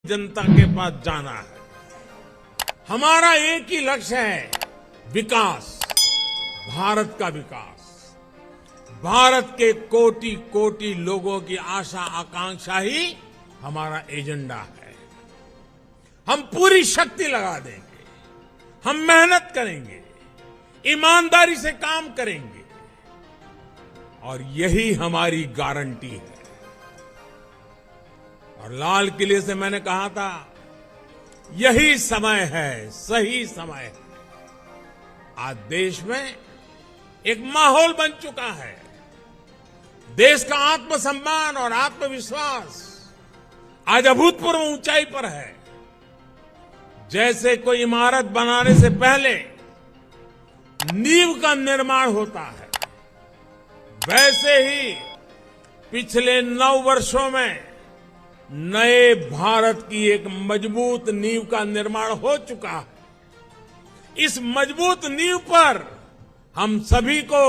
जनता के पास जाना है। हमारा एक ही लक्ष्य है, विकास, भारत का विकास। भारत के कोटि कोटि लोगों की आशा आकांक्षा ही हमारा एजेंडा है। हम पूरी शक्ति लगा देंगे, हम मेहनत करेंगे, ईमानदारी से काम करेंगे और यही हमारी गारंटी है। और लाल किले से मैंने कहा था, यही समय है, सही समय है। आज देश में एक माहौल बन चुका है। देश का आत्मसम्मान और आत्मविश्वास आज अभूतपूर्व ऊंचाई पर है। जैसे कोई इमारत बनाने से पहले नींव का निर्माण होता है, वैसे ही पिछले 9 वर्षों में नए भारत की एक मजबूत नींव का निर्माण हो चुका है। इस मजबूत नींव पर हम सभी को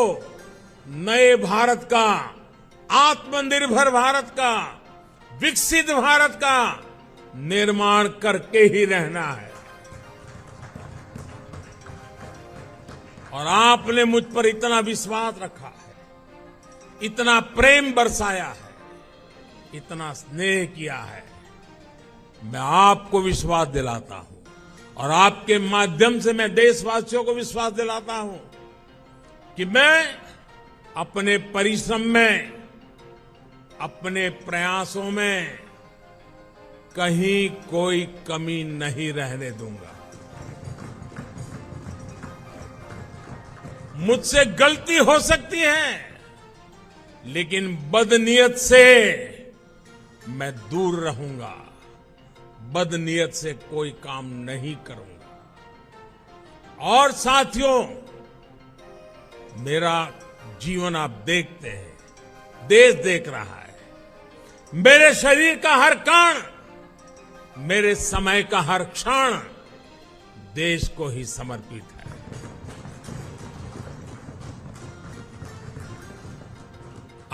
नए भारत का, आत्मनिर्भर भारत का, विकसित भारत का निर्माण करके ही रहना है। और आपने मुझ पर इतना विश्वास रखा है, इतना प्रेम बरसाया है, इतना स्नेह किया है। मैं आपको विश्वास दिलाता हूं और आपके माध्यम से मैं देशवासियों को विश्वास दिलाता हूं कि मैं अपने परिश्रम में, अपने प्रयासों में कहीं कोई कमी नहीं रहने दूंगा। मुझसे गलती हो सकती है, लेकिन बदनीयत से मैं दूर रहूंगा। बदनीयत से कोई काम नहीं करूंगा। और साथियों, मेरा जीवन आप देखते हैं, देश देख रहा है। मेरे शरीर का हर कण, मेरे समय का हर क्षण देश को ही समर्पित है।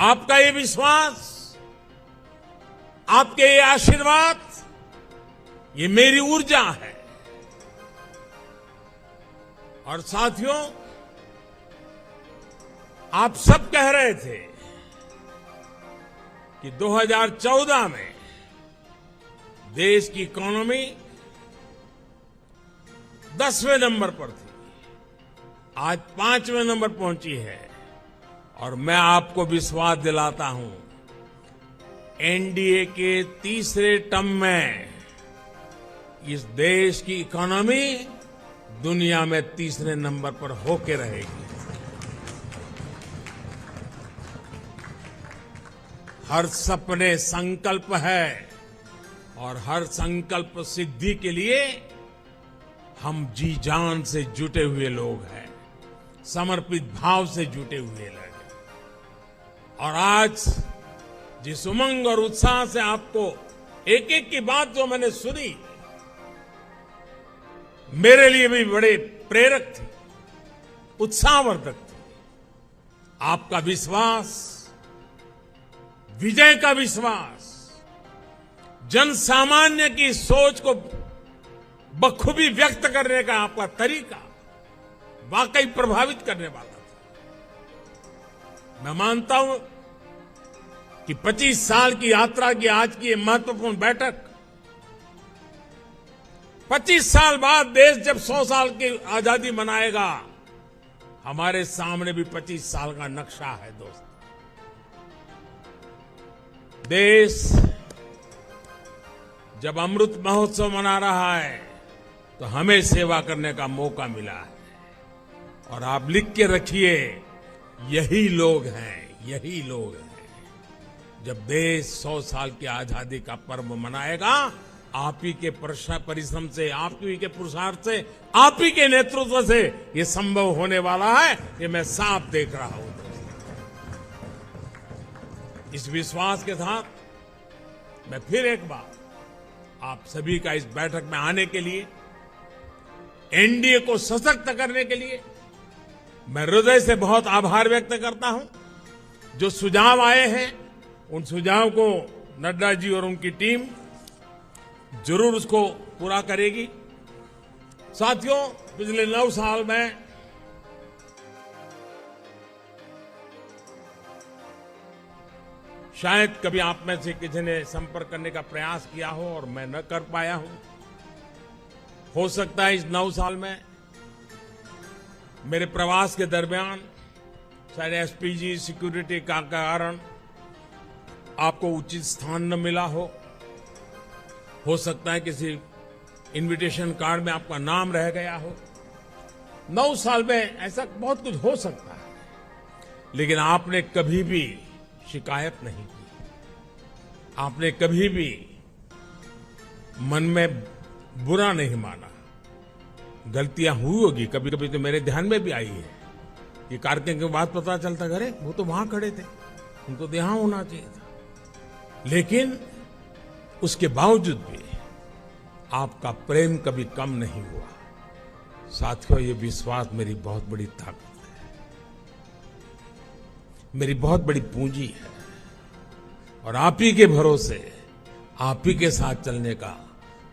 आपका ये विश्वास, आपके ये आशीर्वाद, ये मेरी ऊर्जा है। और साथियों, आप सब कह रहे थे कि 2014 में देश की इकोनॉमी 10वें नंबर पर थी, आज 5वें नंबर पहुंची है। और मैं आपको विश्वास दिलाता हूं, एनडीए के तीसरे टर्म में इस देश की इकोनॉमी दुनिया में तीसरे नंबर पर होके रहेगी। हर सपने संकल्प है और हर संकल्प सिद्धि के लिए हम जी जान से जुटे हुए लोग हैं, समर्पित भाव से जुटे हुए लोग। और आज जिस उमंग और उत्साह से आपको एक एक की बात जो मैंने सुनी, मेरे लिए भी बड़े प्रेरक थी, उत्साहवर्धक थी। आपका विश्वास, विजय का विश्वास, जन सामान्य की सोच को बखूबी व्यक्त करने का आपका तरीका वाकई प्रभावित करने वाला था। मैं मानता हूं कि 25 साल की यात्रा की आज की ये महत्वपूर्ण बैठक, 25 साल बाद देश जब 100 साल की आजादी मनाएगा, हमारे सामने भी 25 साल का नक्शा है। दोस्त, देश जब अमृत महोत्सव मना रहा है तो हमें सेवा करने का मौका मिला है। और आप लिख के रखिए, यही लोग हैं, यही लोग हैं। जब देश 100 साल की आजादी का पर्व मनाएगा, आप ही के परिश्रम से, आप ही के पुरुषार्थ से, आप ही के नेतृत्व से ये संभव होने वाला है, ये मैं साफ देख रहा हूं। इस विश्वास के साथ मैं फिर एक बार आप सभी का इस बैठक में आने के लिए, एनडीए को सशक्त करने के लिए मैं हृदय से बहुत आभार व्यक्त करता हूं। जो सुझाव आए हैं, उन सुझाव को नड्डा जी और उनकी टीम जरूर उसको पूरा करेगी। साथियों, पिछले 9 साल में शायद कभी आप में से किसी ने संपर्क करने का प्रयास किया हो और मैं न कर पाया हूं। हो सकता है इस 9 साल में मेरे प्रवास के दरमियान शायद एसपीजी सिक्योरिटी का कारण आपको उचित स्थान न मिला हो सकता है किसी इनविटेशन कार्ड में आपका नाम रह गया हो। 9 साल में ऐसा बहुत कुछ हो सकता है, लेकिन आपने कभी भी शिकायत नहीं की। आपने कभी भी मन में बुरा नहीं माना। गलतियां हुई होगी, कभी कभी तो मेरे ध्यान में भी आई है कि कार्यक्रम के बाद पता चलता, अरे वो तो वहां खड़े थे, उनको तो यहां होना चाहिए था। लेकिन उसके बावजूद भी आपका प्रेम कभी कम नहीं हुआ। साथियों, ये विश्वास मेरी बहुत बड़ी ताकत है, मेरी बहुत बड़ी पूंजी है, और आप ही के भरोसे, आप ही के साथ चलने का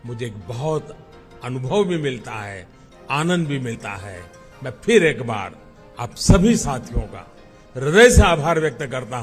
मुझे एक बहुत अनुभव भी मिलता है, आनंद भी मिलता है। मैं फिर एक बार आप सभी साथियों का हृदय से आभार व्यक्त करता हूं।